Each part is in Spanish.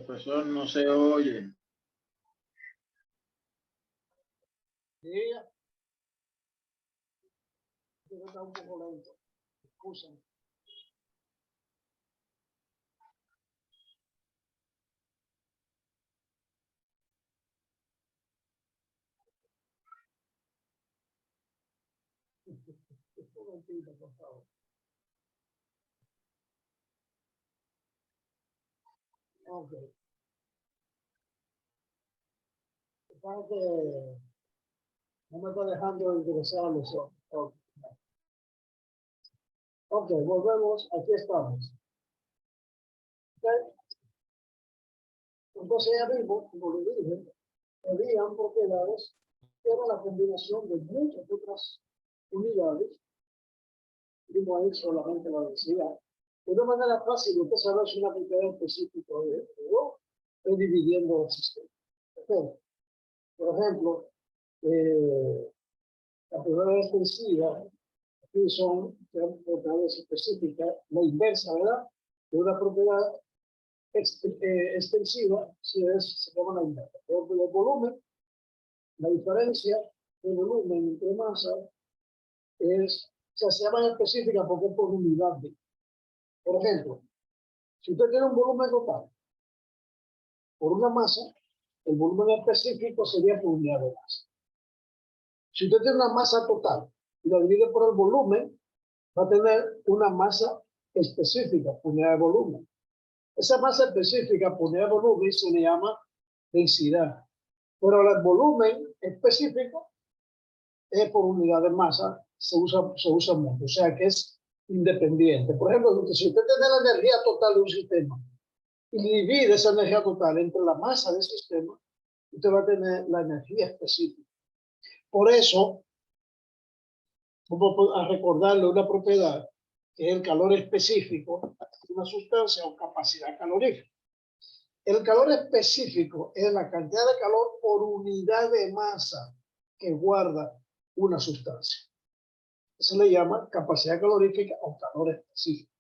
Profesor, no se oye. Sí, está un poco lento. Excusan. Un momentito, por favor. Ok. Para que no me está dejando ingresar los ojos. Ok, volvemos. Aquí estamos. Okay. Entonces ya vimos, como le dije, habían propiedades que era la combinación de muchas otras unidades. Vimos ahí solamente la densidad. De una manera fácil, usted sabe si una propiedad específica es dividiendo el sistema. Okay. Por ejemplo, la propiedad extensiva, aquí son propiedades específicas, la inversa, ¿verdad? De una propiedad extensiva, se llama la inversa. Por ejemplo, el volumen, la diferencia de volumen entre masa se llama específica porque es por unidad de. Por ejemplo, si usted tiene un volumen total por una masa, el volumen específico sería por unidad de masa. Si usted tiene una masa total y la divide por el volumen, va a tener una masa específica por unidad de volumen. Esa masa específica por unidad de volumen se le llama densidad. Pero el volumen específico es por unidad de masa, se usa mucho. O sea que es independiente. Por ejemplo, si usted tiene la energía total de un sistema y divide esa energía total entre la masa del sistema, usted va a tener la energía específica. Por eso, vamos a recordarle una propiedad que es el calor específico de una sustancia o capacidad calorífica. El calor específico es la cantidad de calor por unidad de masa que guarda una sustancia. Eso le llama capacidad calorífica o calor específico.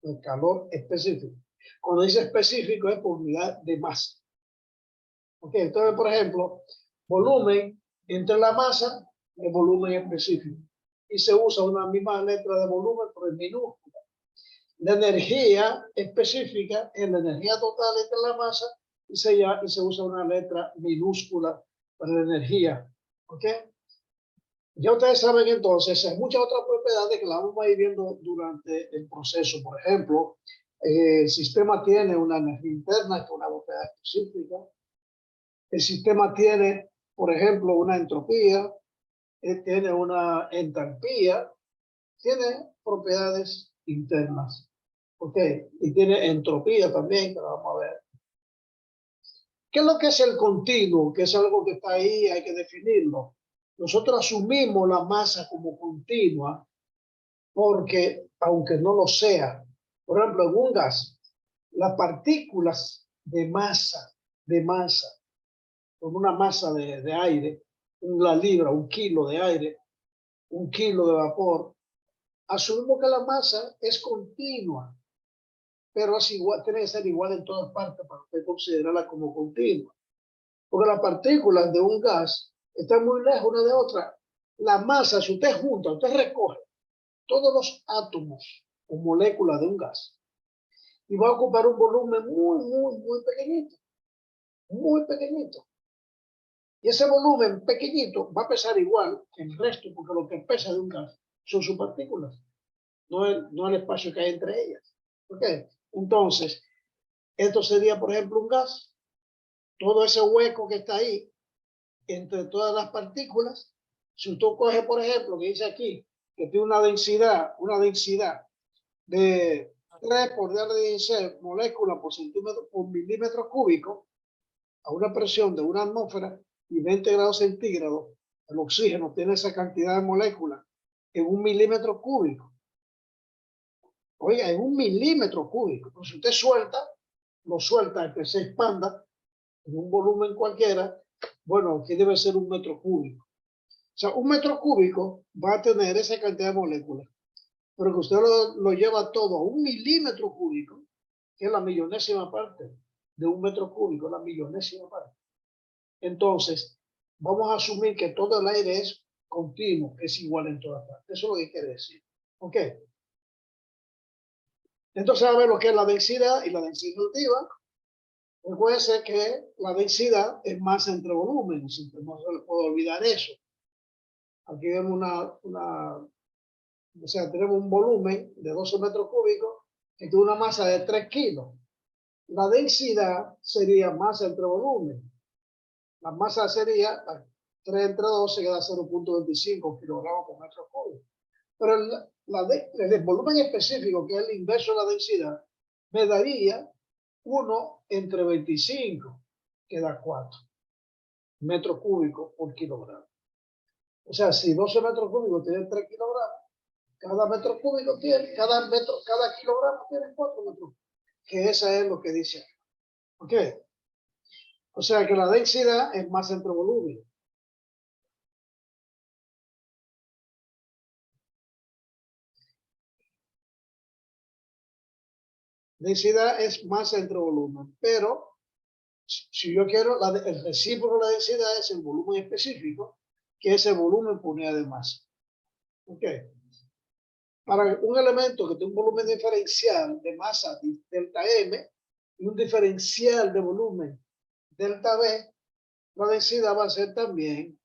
El calor específico. Cuando dice específico es por unidad de masa. Ok, entonces, por ejemplo, volumen entre la masa es volumen específico. Y se usa una misma letra de volumen por el minúscula. La energía específica es la energía total entre la masa y se usa una letra minúscula para la energía. ¿Ok? Ya ustedes saben entonces, hay muchas otras propiedades que las vamos a ir viendo durante el proceso. Por ejemplo, el sistema tiene una energía interna, que es una propiedad específica. El sistema tiene, por ejemplo, una entropía, tiene una entalpía, tiene propiedades internas. ¿Ok? Y tiene entropía también, que la vamos a ver. ¿Qué es lo que es el continuo? Que es algo que está ahí, hay que definirlo. Nosotros asumimos la masa como continua porque, aunque no lo sea, por ejemplo, en un gas, las partículas de masa, con una masa de aire, una libra, un kilo de aire, un kilo de vapor, asumimos que la masa es continua, pero es igual, tiene que ser igual en todas partes para usted considerarla como continua. Porque las partículas de un gas están muy lejos una de otra. La masa, si usted junta, usted recoge todos los átomos o moléculas de un gas y va a ocupar un volumen muy pequeñito. Muy pequeñito. Y ese volumen pequeñito va a pesar igual que el resto, porque lo que pesa de un gas son sus partículas, no el espacio que hay entre ellas. ¿Ok? Entonces, esto sería, por ejemplo, un gas. Todo ese hueco que está ahí, entre todas las partículas, si usted coge, por ejemplo, que dice aquí, que tiene una densidad de 3 por 10 a la 16 moléculas por milímetro cúbico, a una presión de una atmósfera y 20 grados centígrados, el oxígeno tiene esa cantidad de moléculas en un milímetro cúbico. Oiga, en un milímetro cúbico. Pues si usted lo suelta que se expanda en un volumen cualquiera, bueno, aquí debe ser un metro cúbico. O sea, un metro cúbico va a tener esa cantidad de moléculas, pero que usted lo lleva todo a un milímetro cúbico, que es la millonésima parte de un metro cúbico, la millonésima parte. Entonces, vamos a asumir que todo el aire es continuo, es igual en todas partes. Eso es lo que quiere decir. ¿Ok? Entonces, a ver lo que es la densidad y la densidad relativa. Recuerden que la densidad es masa entre volúmenes. No se le puede olvidar eso. Aquí vemos o sea, tenemos un volumen de 12 metros cúbicos que tiene una masa de 3 kilos. La densidad sería masa entre volumen. La masa sería 3 entre 12, queda 0.25 kilogramos por metro cúbico. Pero el volumen específico, que es el inverso de la densidad, me daría 1 entre 25, que da 4 metros cúbicos por kilogramo. O sea, si 12 metros cúbicos tienen 3 kilogramos, cada metro cúbico tiene, cada kilogramo tiene 4 metros. Que esa es lo que dice. ¿Ok? O sea que la densidad es masa entre volumen. Densidad es masa entre volumen, pero si yo quiero, el recíproco de la densidad es el volumen específico, que es el volumen por unidad de masa. ¿Ok? Para un elemento que tiene un volumen diferencial de masa delta M y un diferencial de volumen delta B, la densidad va a ser también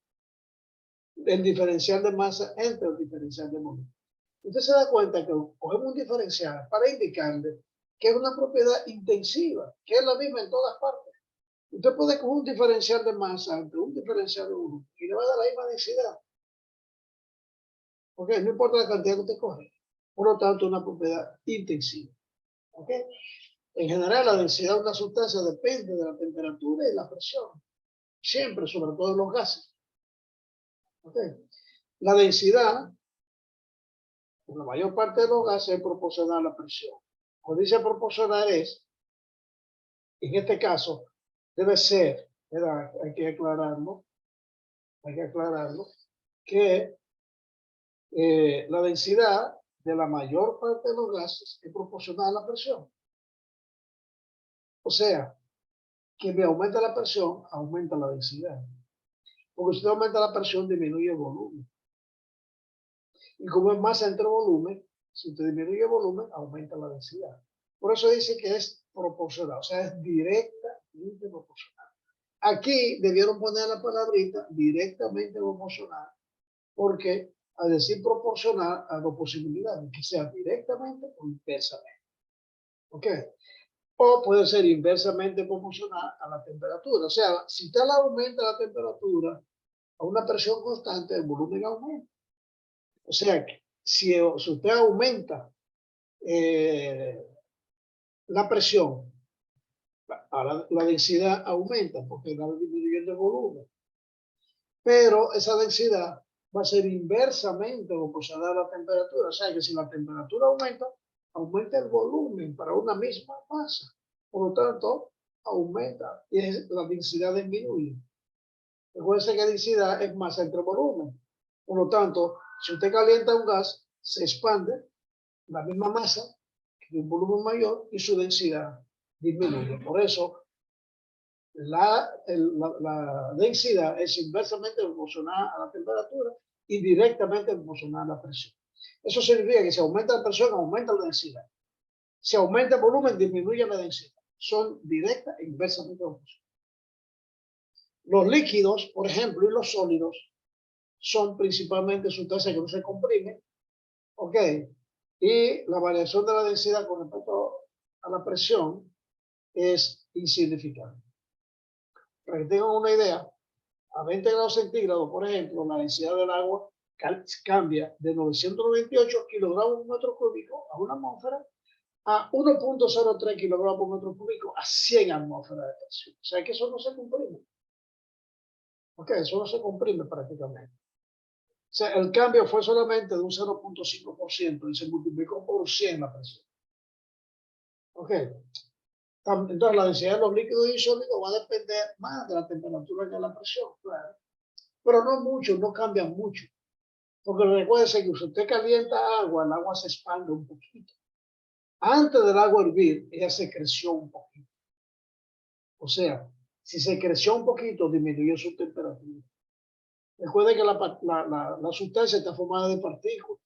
el diferencial de masa entre el diferencial de volumen. Usted se da cuenta que cogemos un diferencial para indicarle que es una propiedad intensiva, que es la misma en todas partes. Usted puede coger un diferencial de masa entre un diferencial de volumen y le va a dar la misma densidad. ¿Ok? No importa la cantidad que usted coge. Por lo tanto, una propiedad intensiva. ¿Ok? En general, la densidad de una sustancia depende de la temperatura y la presión. Siempre, sobre todo en los gases. ¿Ok? La densidad, en la mayor parte de los gases, es proporcional a la presión. Cuando dice proporcional es, en este caso, debe ser, ¿verdad? Hay que aclararlo, que la densidad de la mayor parte de los gases es proporcional a la presión. O sea, que me aumenta la presión, aumenta la densidad. Porque si usted aumenta la presión, disminuye el volumen. Y como es masa entre volumen, si usted disminuye el volumen, aumenta la densidad. Por eso dice que es proporcional, o sea, es directamente proporcional. Aquí debieron poner la palabrita directamente proporcional, porque al decir proporcional, hago posibilidades que sea directamente o inversamente. ¿Ok? O puede ser inversamente proporcional a la temperatura. O sea, si usted aumenta la temperatura a una presión constante, el volumen aumenta. O sea, que si usted aumenta la presión, la densidad aumenta porque va disminuyendo el volumen. Pero esa densidad va a ser inversamente proporcional a la temperatura. O sea, que si la temperatura aumenta, aumenta el volumen para una misma masa. Por lo tanto, aumenta y la densidad disminuye. Recuerden que densidad es masa entre volumen. Por lo tanto, si usted calienta un gas, se expande la misma masa, de un volumen mayor, y su densidad disminuye. Por eso, la densidad es inversamente proporcional a la temperatura y directamente proporcional a la presión. Eso significa que si aumenta la presión, aumenta la densidad. Si aumenta el volumen, disminuye la densidad. Son directas e inversamente proporcionales. Los líquidos, por ejemplo, y los sólidos son principalmente sustancias que no se comprimen, ¿ok? Y la variación de la densidad con respecto a la presión es insignificante. Para que tengan una idea, a 20 grados centígrados, por ejemplo, la densidad del agua cambia de 998 kilogramos por metro cúbico a una atmósfera a 1.03 kilogramos por metro cúbico a 100 atmósferas de presión. O sea que eso no se comprime. Ok, eso no se comprime prácticamente. O sea, el cambio fue solamente de un 0.5% y se multiplicó por 100 la presión. Ok. Entonces, la densidad de los líquidos y sólidos va a depender más de la temperatura que de la presión, claro. Pero no mucho, no cambia mucho. Porque recuerden que si usted calienta agua, el agua se expande un poquito. Antes del agua hervir, ella se creció un poquito. O sea, si se creció un poquito, disminuyó su temperatura. Recuerde que la sustancia está formada de partículas.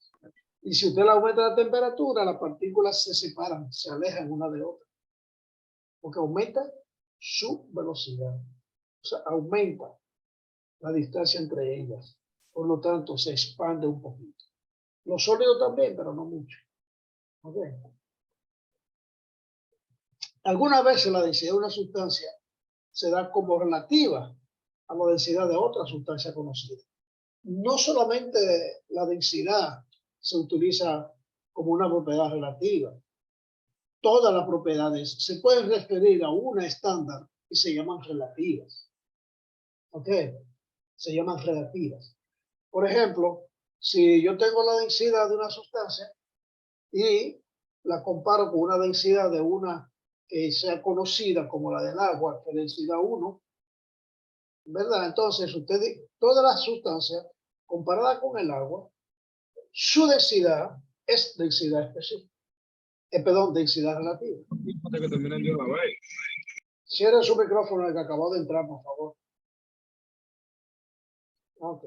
Y si usted le aumenta la temperatura, las partículas se separan, se alejan una de otra. Porque aumenta su velocidad. O sea, aumenta la distancia entre ellas. Por lo tanto, se expande un poquito. Los sólidos también, pero no mucho. ¿Okay? Algunas veces la densidad de una sustancia se da como relativa a la densidad de otra sustancia conocida. No solamente la densidad se utiliza como una propiedad relativa. Todas las propiedades se pueden referir a una estándar y se llaman relativas. ¿Ok? Se llaman relativas. Por ejemplo, si yo tengo la densidad de una sustancia y la comparo con una densidad de una que sea conocida como la del agua, que es densidad 1, ¿verdad? Entonces, todas las sustancias comparadas con el agua, su densidad es densidad específica. Perdón, densidad relativa. Cierre su micrófono, el que acabó de entrar, por favor. Ok.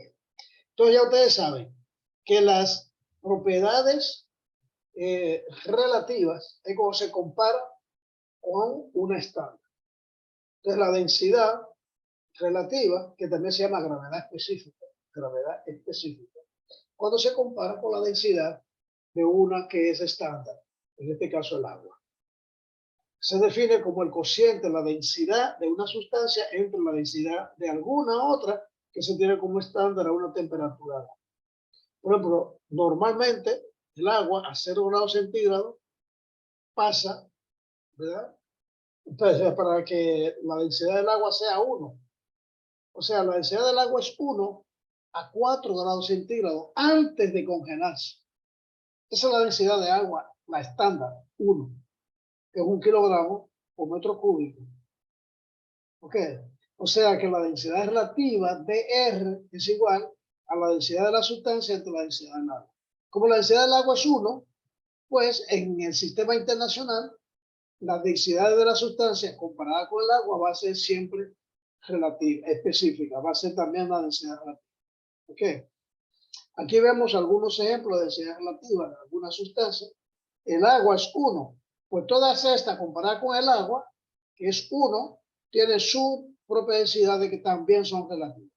Entonces ya ustedes saben que las propiedades relativas es como se compara con una estándar. Entonces la densidad relativa, que también se llama gravedad específica, cuando se compara con la densidad de una que es estándar, en este caso el agua. Se define como el cociente, la densidad de una sustancia entre la densidad de alguna otra que se tiene como estándar a una temperatura. Por ejemplo, normalmente el agua a 0 grados centígrados pasa, ¿verdad? Entonces, para que la densidad del agua sea 1. O sea, la densidad del agua es 1 a 4 grados centígrados antes de congelarse. Esa es la densidad de agua, la estándar, 1, que es 1 kilogramo por metro cúbico. ¿Ok? O sea que la densidad relativa dr es igual a la densidad de la sustancia entre la densidad del agua. Como la densidad del agua es 1, pues en el sistema internacional, la densidad de la sustancia comparada con el agua va a ser siempre relativa, específica, va a ser también la densidad relativa. ¿Ok? Aquí vemos algunos ejemplos de densidad relativa de algunas sustancias. El agua es 1, pues todas estas comparadas con el agua, que es 1, tiene su propia densidad de que también son relativas.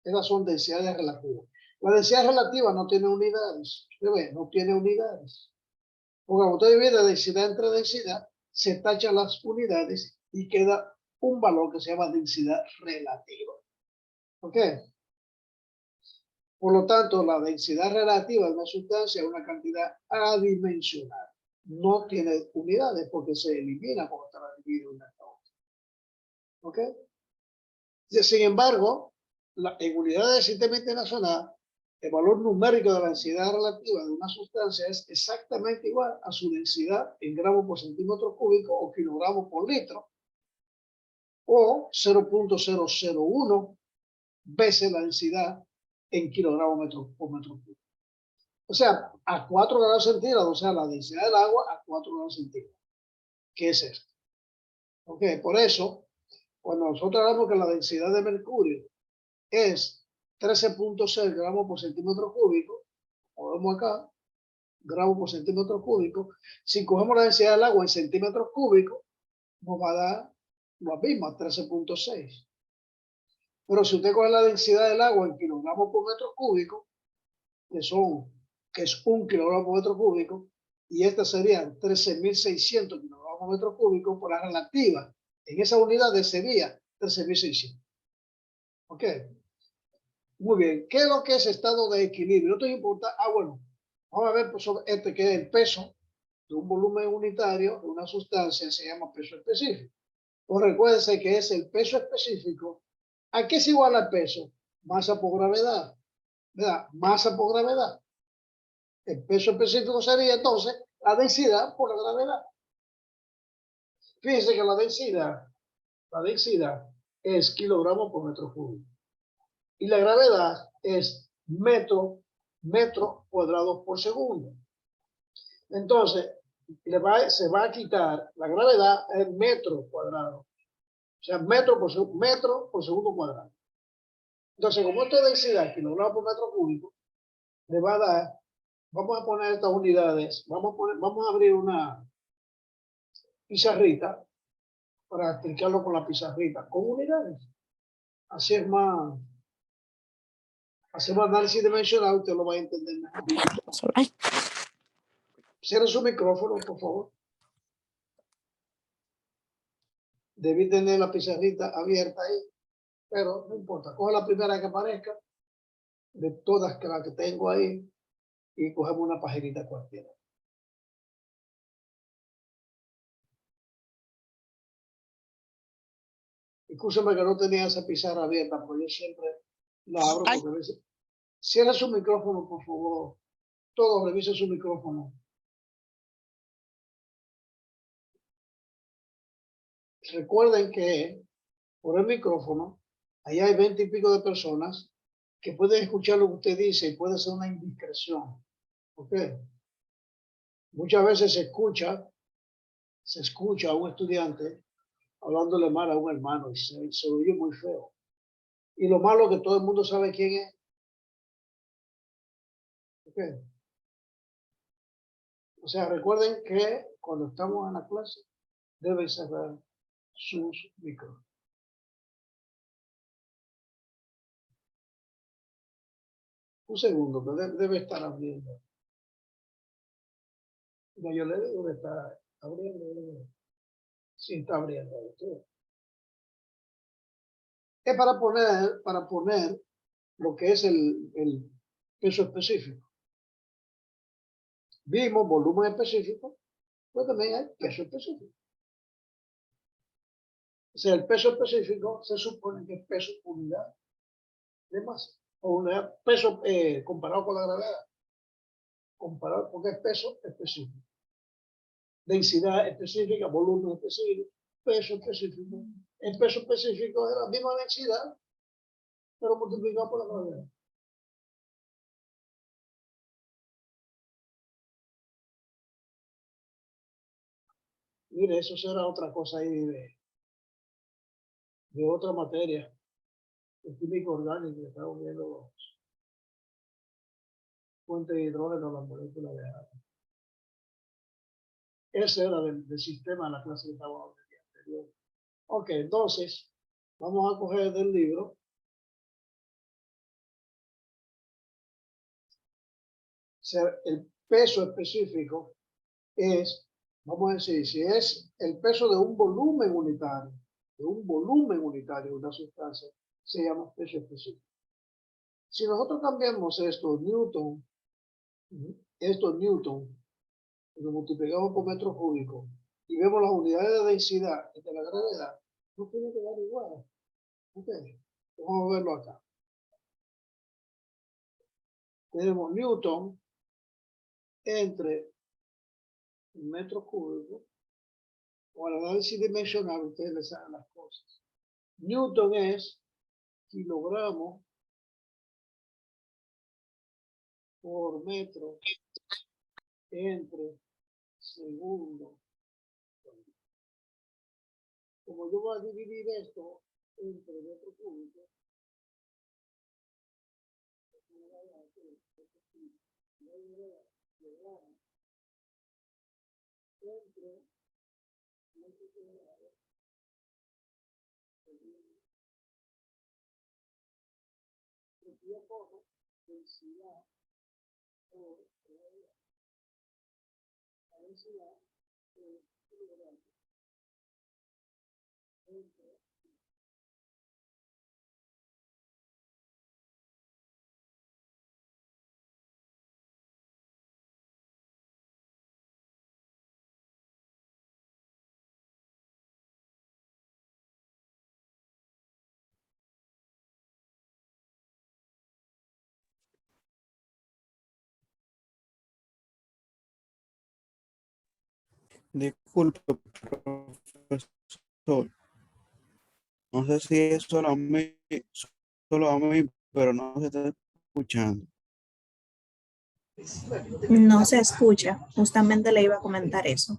Esas son densidades relativas. La densidad relativa no tiene unidades. ¿Usted ve? No tiene unidades. Porque cuando usted divide densidad entre densidad, se tachan las unidades y queda un valor que se llama densidad relativa. ¿Ok? Por lo tanto, la densidad relativa de una sustancia es una cantidad adimensional. No tiene unidades porque se elimina cuando está dividido una a otra. ¿Ok? Sin embargo, en unidades del sistema internacional, el valor numérico de la densidad relativa de una sustancia es exactamente igual a su densidad en gramos por centímetro cúbico o kilogramos por litro, o 0.001 veces la densidad en kilogramos por metro cúbico. O sea, a 4 grados centígrados, o sea, la densidad del agua a 4 grados centígrados. ¿Qué es esto? Ok, por eso, cuando nosotros hablamos que la densidad de mercurio es 13.6 gramos por centímetro cúbico, como vemos acá, gramos por centímetro cúbico, si cogemos la densidad del agua en centímetros cúbicos, nos va a dar lo mismo, 13.6. Pero si usted coge la densidad del agua en kilogramos por metro cúbico, que es 1 kilogramo por metro cúbico, y estas serían 13.600 kilogramos por metro cúbico, por la relativa en esa unidad sería 13.600. ¿Ok? Muy bien. ¿Qué es lo que es estado de equilibrio? Esto es importante. Bueno, vamos a ver pues, sobre este que es el peso de un volumen unitario de una sustancia, se llama peso específico. Pues recuérdense que es el peso específico. ¿A qué es igual al peso? Masa por gravedad. ¿Verdad? Masa por gravedad. El peso específico sería entonces la densidad por la gravedad. Fíjense que la densidad es kilogramos por metro cúbico. Y la gravedad es metro cuadrado por segundo. Entonces, se va a quitar la gravedad en metro cuadrado. O sea, metro por segundo cuadrado. Entonces, como esto es densidad, kilogramos por metro cúbico, le va a dar, vamos a poner estas unidades, vamos a abrir una pizarrita para explicarlo con la pizarrita, con unidades. Así es más, hacemos análisis dimensional, usted lo va a entender mejor. Cierre su micrófono, por favor. Debí tener la pizarrita abierta ahí, pero no importa. Coge la primera que aparezca, de todas las que tengo ahí, y cogemos una pajarita cualquiera. Escúchame que no tenía esa pizarra abierta, porque yo siempre la abro porque a veces. Cierra su micrófono, por favor. Todos revisen su micrófono. Recuerden que por el micrófono, ahí hay 20 y pico de personas que pueden escuchar lo que usted dice y puede ser una indiscreción. ¿Ok? Muchas veces se escucha a un estudiante hablándole mal a un hermano y se oye muy feo. Y lo malo es que todo el mundo sabe quién es. ¿Ok? O sea, recuerden que cuando estamos en la clase, deben cerrar sus micrófonos. Un segundo, que debe estar abriendo. No, yo le digo que está abriendo. Sí, está abriendo. Es para poner lo que es el peso específico. Vimos volumen específico, pues también hay peso específico. O sea, el peso específico se supone que es peso unidad de masa, o unidad peso comparado con la gravedad, comparado porque es peso específico. Densidad específica, volumen específico, peso específico. El peso específico es la misma densidad, pero multiplicado por la gravedad. Mire, eso será otra cosa ahí de otra materia, de química orgánica, que estamos viendo los fuentes de hidrógeno, las moléculas de agua. Ese era del sistema de la clase que estábamos en el día anterior. Ok, entonces, vamos a coger del libro. O sea, el peso específico es, vamos a decir, si es el peso de un volumen unitario, de una sustancia, se llama peso específico. Si nosotros cambiamos esto Newton, lo multiplicamos por metro cúbico y vemos las unidades de densidad y de la gravedad, no tiene que dar igual. Okay. Vamos a verlo acá. Tenemos Newton entre metros cúbicos. O al análisis dimensional, ustedes les saben las cosas. Newton es kilogramos por metro entre segundo. Como yo voy a dividir esto entre metros cúbicos, entre metros cuadrados, yo pongo densidad por gravedad. La densidad es kilogramos entre. Disculpe, profesor. No sé si es solo a mí, pero no se está escuchando. No se escucha. Justamente le iba a comentar eso.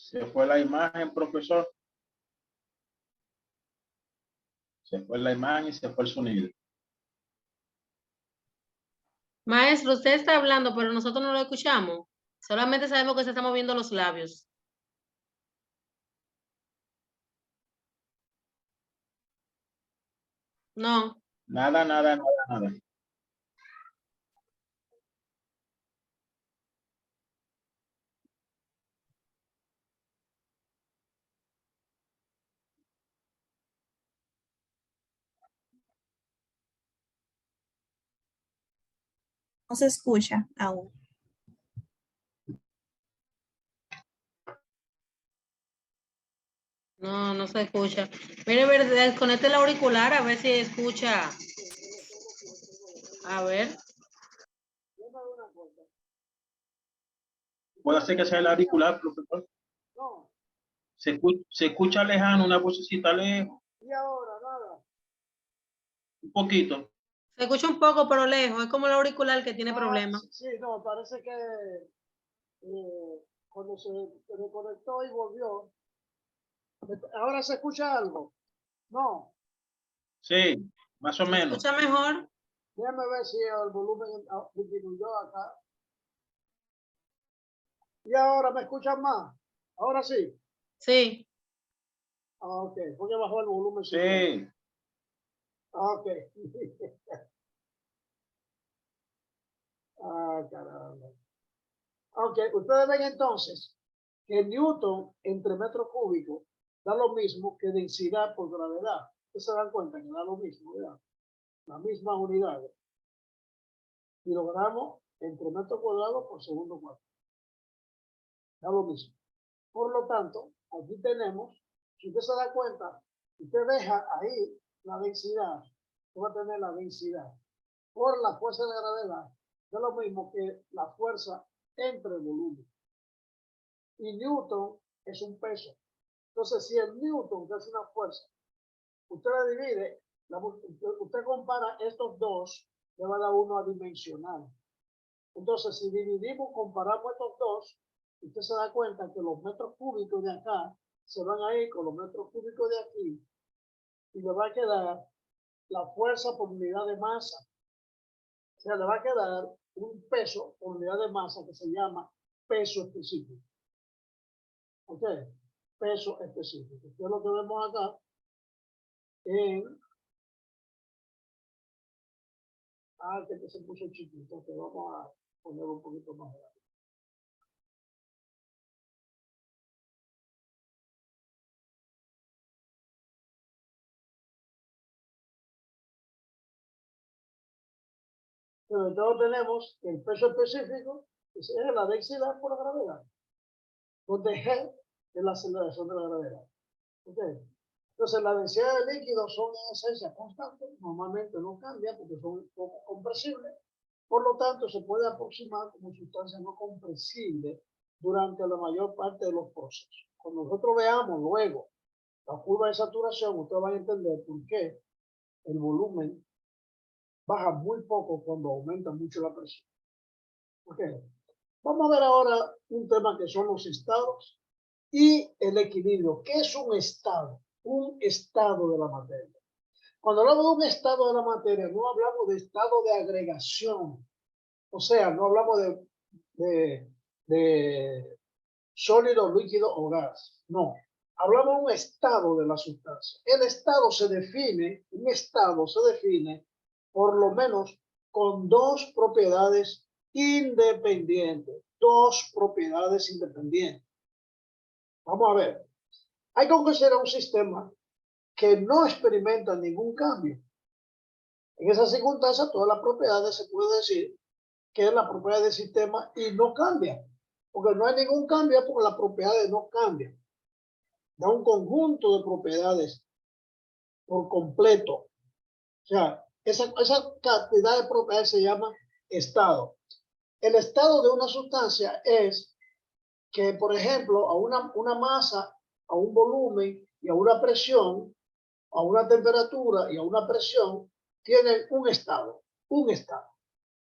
Se fue la imagen, profesor. Se fue la imagen y se fue el sonido. Maestro, usted está hablando, pero nosotros no lo escuchamos. Solamente sabemos que se está moviendo los labios. No. Nada, nada, nada, nada. No se escucha aún. No, no se escucha. Mire, desconecte el auricular a ver si escucha. A ver. Puede ser que sea el auricular, profesor. No. Se escucha lejano, una vocecita lejos. Y ahora, nada. Un poquito. Se escucha un poco, pero lejos. Es como el auricular que tiene problemas. Sí, no, parece que cuando se reconectó y volvió. ¿Ahora se escucha algo? No. Sí, más o ¿Se menos. escucha mejor? Déjame ver si el volumen disminuyó acá. Y ahora me escuchan más. Ahora sí. Sí. Ah, ok. Porque bajó el volumen. Sí. Ah, ok. Ah, caramba. Ok, ustedes ven entonces que Newton entre metro cúbico da lo mismo que densidad por gravedad. Ustedes se dan cuenta que da lo mismo, ¿verdad? La misma unidad. Kilogramos entre metro cuadrado por segundo cuadrado. Da lo mismo. Por lo tanto, aquí tenemos, si usted se da cuenta, usted deja ahí la densidad, usted va a tener la densidad por la fuerza de gravedad, es lo mismo que la fuerza entre el volumen. Y Newton es un peso. Entonces, si el Newton, que es una fuerza, usted la divide, usted compara estos dos, le va a dar uno adimensional. Entonces, si dividimos, comparamos estos dos, usted se da cuenta que los metros cúbicos de acá se van a ir con los metros cúbicos de aquí y le va a quedar la fuerza por unidad de masa. O sea, le va a quedar un peso por unidad de masa que se llama peso específico. ¿Ok? Peso específico. Esto es lo que vemos acá en... Ah, que se puso chiquito, que vamos a poner un poquito más grande. Pero entonces tenemos el peso específico, que es la densidad por la gravedad, donde G es la aceleración de la gravedad. ¿Okay? Entonces, la densidad de líquidos son en esencia constantes, normalmente no cambian porque son poco compresibles, por lo tanto, se puede aproximar como sustancia no compresible durante la mayor parte de los procesos. Cuando nosotros veamos luego la curva de saturación, ustedes van a entender por qué el volumen baja muy poco cuando aumenta mucho la presión. Okay. Vamos a ver ahora un tema que son los estados y el equilibrio. ¿Qué es un estado? Un estado de la materia. Cuando hablamos de un estado de la materia, no hablamos de estado de agregación. O sea, no hablamos de sólido, líquido o gas. No. Hablamos de un estado de la sustancia. El estado se define, un estado se define por lo menos con dos propiedades independientes. Dos propiedades independientes. Vamos a ver. Hay que considerar un sistema que no experimenta ningún cambio. En esa circunstancia, todas las propiedades se puede decir que es la propiedad del sistema y no cambia. Porque no hay ningún cambio porque las propiedades no cambian. Da un conjunto de propiedades por completo. O sea, esa cantidad de propiedades se llama estado. El estado de una sustancia es que, por ejemplo, a una masa, a un volumen y a una presión, a una temperatura y a una presión, tienen un estado, un estado.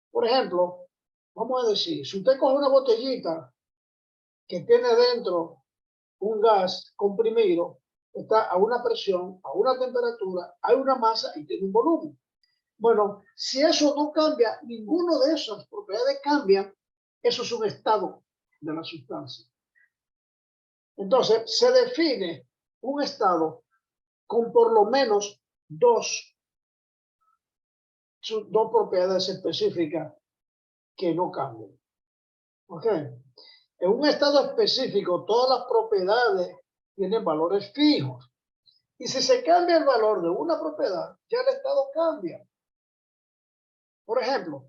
Por ejemplo, vamos a decir, si usted coge una botellita que tiene dentro un gas comprimido, está a una presión, a una temperatura, hay una masa y tiene un volumen. Bueno, si eso no cambia, ninguno de esas propiedades cambian, eso es un estado de la sustancia. Entonces, se define un estado con por lo menos dos propiedades específicas que no cambian. ¿Ok? En un estado específico, todas las propiedades tienen valores fijos. Y si se cambia el valor de una propiedad, ya el estado cambia. Por ejemplo,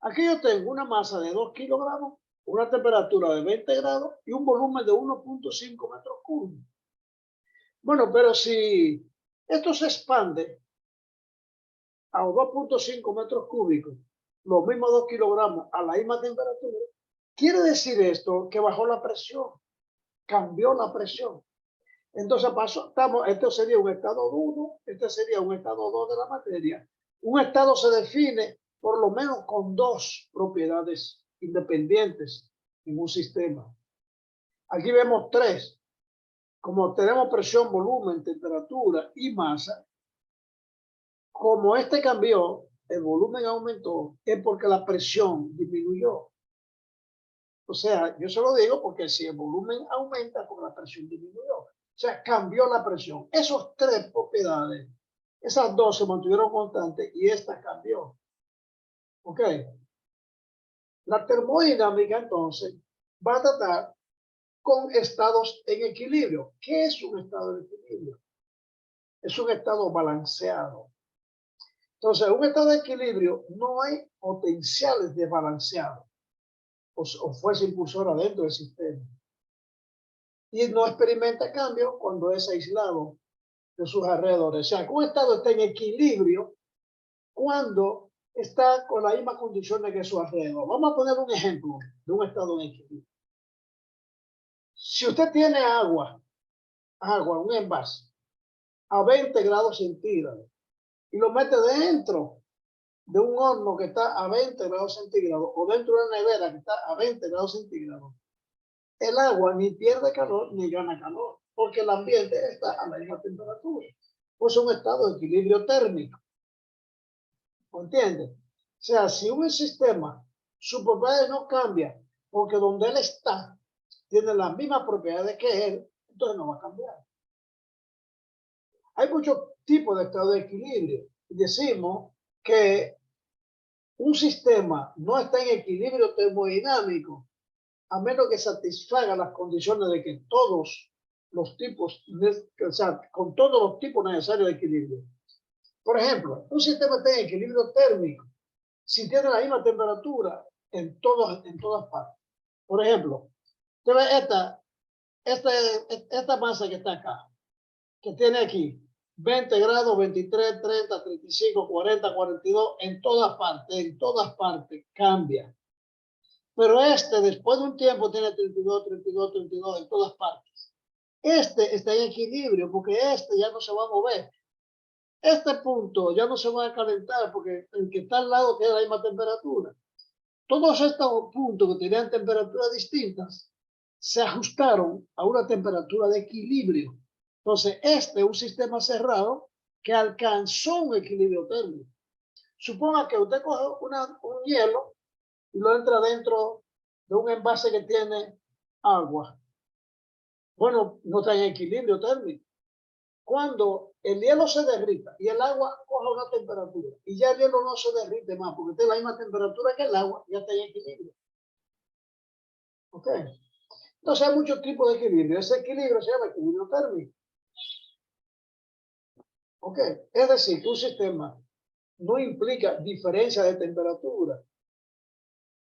aquí yo tengo una masa de 2 kilogramos, una temperatura de 20 grados y un volumen de 1.5 metros cúbicos. Bueno, pero si esto se expande a 2.5 metros cúbicos, los mismos 2 kilogramos a la misma temperatura, quiere decir esto que bajó la presión, cambió la presión. Entonces esto sería un estado 1, este sería un estado 2 de la materia. Un estado se define por lo menos con dos propiedades independientes en un sistema. Aquí vemos tres. Como tenemos presión, volumen, temperatura y masa, como este cambió, el volumen aumentó, es porque la presión disminuyó. O sea, yo se lo digo porque si el volumen aumenta, porque la presión disminuyó. O sea, cambió la presión. Esas tres propiedades, esas dos se mantuvieron constantes y esta cambió. ¿Ok? La termodinámica, entonces, va a tratar con estados en equilibrio. ¿Qué es un estado de equilibrio? Es un estado balanceado. Entonces, en un estado de equilibrio no hay potenciales desbalanceados o fuerza impulsora dentro del sistema. Y no experimenta cambio cuando es aislado de sus alrededores. O sea, un estado está en equilibrio cuando está con las mismas condiciones que su alrededor. Vamos a poner un ejemplo de un estado en equilibrio. Si usted tiene agua, un envase, a 20 grados centígrados y lo mete dentro de un horno que está a 20 grados centígrados o dentro de una nevera que está a 20 grados centígrados, el agua ni pierde calor ni gana calor, porque el ambiente está a la misma temperatura. Pues es un estado de equilibrio térmico. ¿Entiende? O sea, si un sistema, su propiedad no cambia, porque donde él está, tiene las mismas propiedades que él, entonces no va a cambiar. Hay muchos tipos de estado de equilibrio. Decimos que un sistema no está en equilibrio termodinámico a menos que satisfaga las condiciones de que todos los tipos, o sea, con todos los tipos necesarios de equilibrio. Por ejemplo, un sistema está en equilibrio térmico si tiene la misma temperatura en todas partes. Por ejemplo, usted ve esta masa que está acá, que tiene aquí 20 grados, 23, 30, 35, 40, 42, en todas partes cambia. Pero después de un tiempo tiene 32, 32, 32 en todas partes. Este está en equilibrio porque ya no se va a mover. Este punto ya no se va a calentar porque el que está al lado tiene la misma temperatura. Todos estos puntos que tenían temperaturas distintas se ajustaron a una temperatura de equilibrio. Entonces, es un sistema cerrado que alcanzó un equilibrio térmico. Suponga que usted coge un hielo y lo entra dentro de un envase que tiene agua. Bueno, no está en equilibrio térmico. Cuando el hielo se derrita y el agua coja una temperatura y ya el hielo no se derrite más porque tiene la misma temperatura que el agua, ya está en equilibrio. ¿Ok? Entonces hay muchos tipos de equilibrio. Ese equilibrio se llama equilibrio térmico. ¿Ok? Es decir, que un sistema no implica diferencia de temperatura,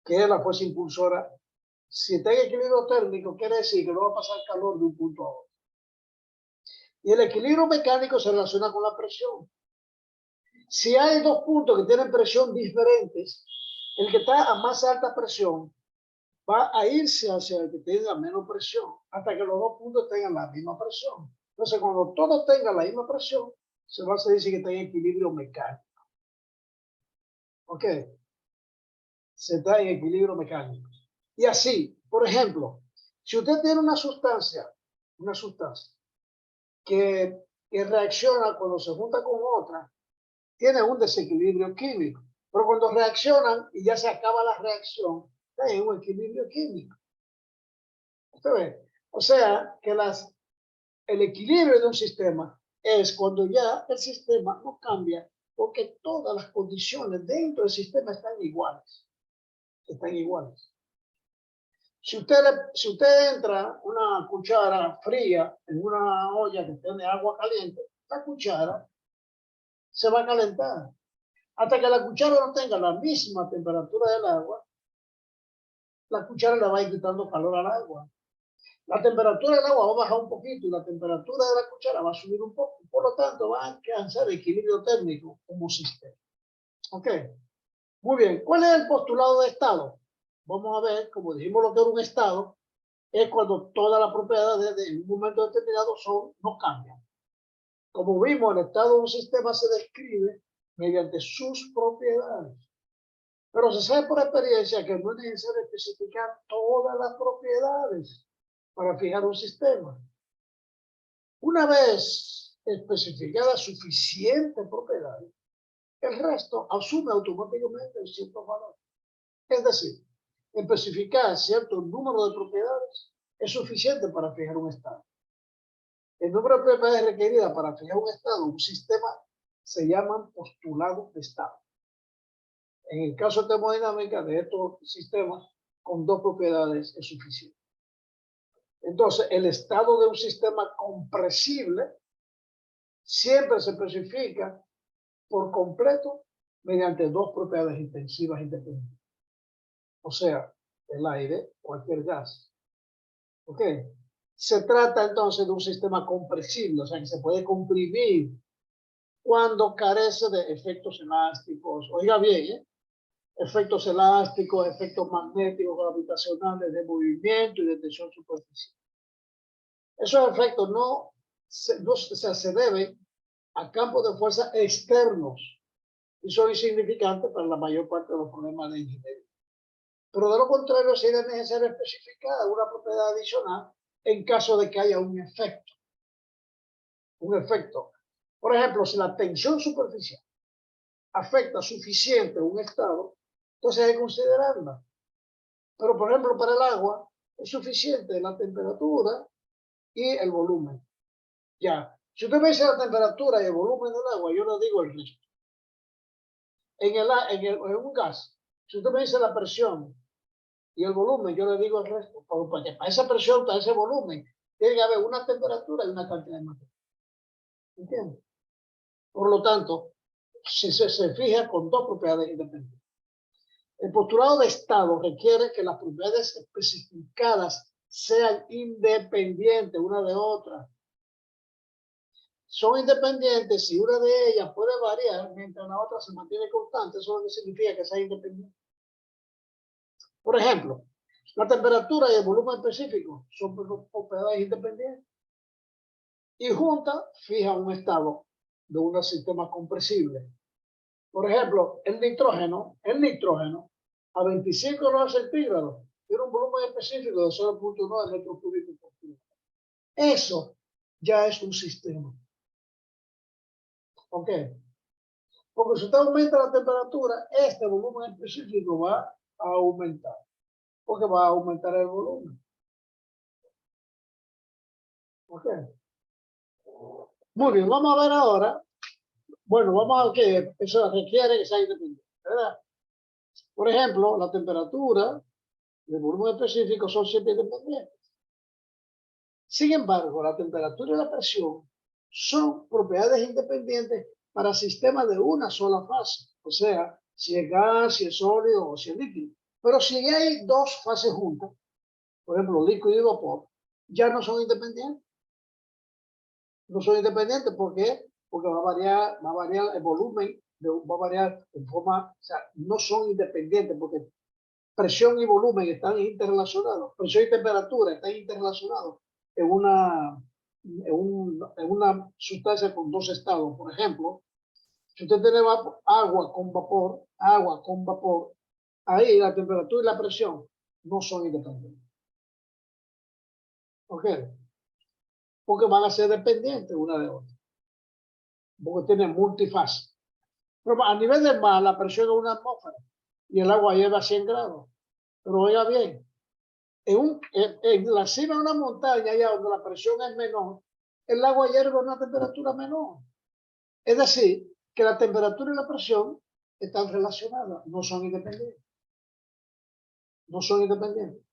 que es la fuerza impulsora. Si está en equilibrio térmico, quiere decir que no va a pasar calor de un punto a otro. Y el equilibrio mecánico se relaciona con la presión. Si hay dos puntos que tienen presión diferentes, el que está a más alta presión va a irse hacia el que tenga menos presión, hasta que los dos puntos tengan la misma presión. Entonces, cuando todos tengan la misma presión, se va a decir que está en equilibrio mecánico. ¿Ok? Se está en equilibrio mecánico. Y así, por ejemplo, si usted tiene una sustancia que reacciona cuando se junta con otra, tiene un desequilibrio químico. Pero cuando reaccionan y ya se acaba la reacción, está en un equilibrio químico. ¿Usted ve? O sea, que el equilibrio de un sistema es cuando ya el sistema no cambia, porque todas las condiciones dentro del sistema están iguales. Están iguales. Si usted entra una cuchara fría en una olla que tiene agua caliente, la cuchara se va a calentar. Hasta que la cuchara no tenga la misma temperatura del agua, la cuchara le va a ir quitando calor al agua. La temperatura del agua va a bajar un poquito y la temperatura de la cuchara va a subir un poco. Por lo tanto, va a alcanzar equilibrio térmico como sistema. ¿Ok? Muy bien. ¿Cuál es el postulado de estado? Vamos a ver, como dijimos, lo que era un estado es cuando todas las propiedades de un momento determinado no cambian. Como vimos, el estado de un sistema se describe mediante sus propiedades. Pero se sabe por experiencia que no es necesario especificar todas las propiedades para fijar un sistema. Una vez especificadas suficientes propiedades, el resto asume automáticamente ciertos valores. Es decir, especificar cierto número de propiedades es suficiente para fijar un estado. El número de propiedades requeridas para fijar un estado, un sistema, se llaman postulados de estado. En el caso de termodinámica, de estos sistemas, con dos propiedades es suficiente. Entonces, el estado de un sistema compresible siempre se especifica por completo mediante dos propiedades intensivas independientes. O sea, el aire, cualquier gas. ¿Ok? Se trata entonces de un sistema compresible, o sea, que se puede comprimir cuando carece de efectos elásticos. Oiga bien, efectos elásticos, efectos magnéticos, gravitacionales, de movimiento y de tensión superficial. Esos efectos no se deben a campos de fuerza externos y son insignificantes para la mayor parte de los problemas de ingeniería. Pero de lo contrario, sería necesario especificar una propiedad adicional en caso de que haya un efecto. Un efecto. Por ejemplo, si la tensión superficial afecta suficiente un estado, entonces hay que considerarla. Pero, por ejemplo, para el agua es suficiente la temperatura y el volumen. Ya. Si usted me dice la temperatura y el volumen del agua, yo le digo el resto. En un gas, si usted me dice la presión y el volumen, yo le digo el resto. Porque para esa presión, para ese volumen, tiene que haber una temperatura y una cantidad de materia. ¿Entiende? Por lo tanto, si se fija con dos propiedades independientes. El postulado de estado requiere que las propiedades especificadas sean independientes una de otra. Son independientes si una de ellas puede variar mientras la otra se mantiene constante. Eso no significa que sea independiente. Por ejemplo, la temperatura y el volumen específico son propiedades independientes. Y juntas fijan un estado de un sistema compresible. Por ejemplo, el nitrógeno a 25 grados centígrados tiene un volumen específico de 0.9 metros cúbicos por kilo. Eso ya es un sistema. ¿Ok? Porque si usted aumenta la temperatura, este volumen específico va a aumentar. Porque va a aumentar el volumen. ¿Ok? Muy bien, vamos a ver ahora. Bueno, vamos a ver que eso requiere que sea independiente, ¿verdad? Por ejemplo, la temperatura y el volumen específico son siempre independientes. Sin embargo, la temperatura y la presión son propiedades independientes, para sistemas de una sola fase. O sea, si es gas, si es sólido o si es líquido. Pero si hay dos fases juntas, por ejemplo, líquido y vapor, ya no son independientes. No son independientes, ¿por qué? Porque va a variar el volumen, va a variar en forma, o sea, no son independientes, porque presión y volumen están interrelacionados, presión y temperatura están interrelacionados en una sustancia con dos estados. Por ejemplo, si usted tiene agua con vapor, ahí la temperatura y la presión no son independientes. ¿Ok? Porque van a ser dependientes una de otra. Porque tienen multifase. Pero a nivel del mar, la presión es una atmósfera y el agua lleva a 100 grados. Pero oiga bien, en la cima de una montaña, allá donde la presión es menor, el agua hierve a una temperatura menor. Es decir, que la temperatura y la presión están relacionadas, no son independientes. No son independientes.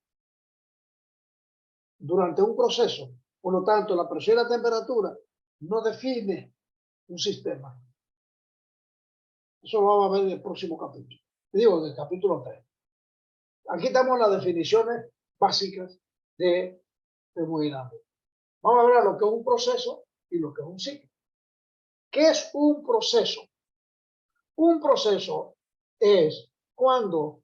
Durante un proceso, por lo tanto, la presión y la temperatura no define un sistema. Eso lo vamos a ver en el próximo capítulo. Digo, en el capítulo 3. Aquí estamos las definiciones básicas de termodinámica. Vamos a ver lo que es un proceso y lo que es un ciclo. ¿Qué es un proceso? Un proceso es cuando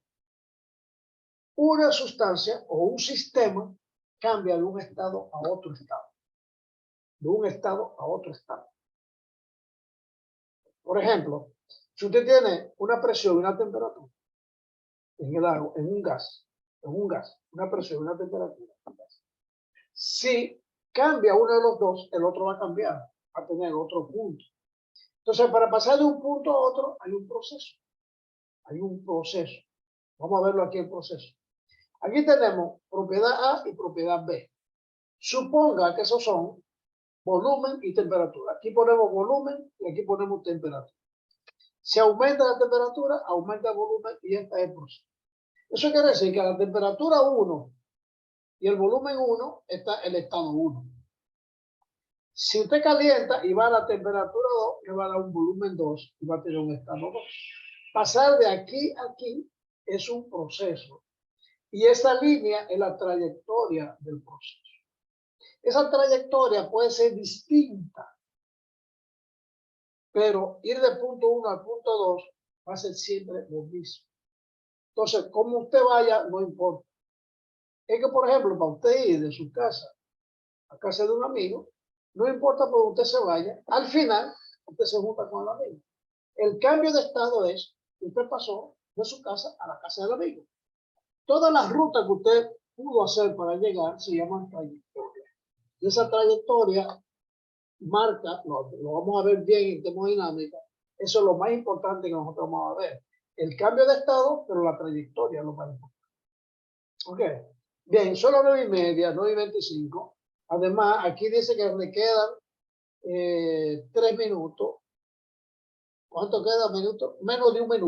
una sustancia o un sistema cambia de un estado a otro estado. De un estado a otro estado. Por ejemplo, si usted tiene una presión y una temperatura en el agua, en un gas, una presión y una temperatura. Si cambia uno de los dos, el otro va a cambiar, va a tener otro punto. Entonces, para pasar de un punto a otro, hay un proceso. Hay un proceso. Vamos a verlo aquí el proceso. Aquí tenemos propiedad A y propiedad B. Suponga que esos son volumen y temperatura. Aquí ponemos volumen y aquí ponemos temperatura. Si aumenta la temperatura, aumenta el volumen y este es el proceso. Eso quiere decir que a la temperatura 1 y el volumen 1 está el estado 1. Si usted calienta y va a la temperatura 2, le va a dar un volumen 2 y va a tener un estado 2. Pasar de aquí a aquí es un proceso. Y esa línea es la trayectoria del proceso. Esa trayectoria puede ser distinta, pero ir del punto 1 al punto 2 va a ser siempre lo mismo. Entonces, como usted vaya, no importa. Es que, por ejemplo, para usted ir de su casa a casa de un amigo, no importa por donde usted se vaya, al final, usted se junta con el amigo. El cambio de estado es que usted pasó de su casa a la casa del amigo. Todas las rutas que usted pudo hacer para llegar se llaman trayectoria. Y esa trayectoria marca, lo vamos a ver bien en termodinámica, eso es lo más importante que nosotros vamos a ver. El cambio de estado, pero la trayectoria es lo más importante. Ok. Bien, son las 9:30, 9:25. Además, aquí dice que me quedan 3 minutos. ¿Cuánto queda? Minutos? Menos de un minuto.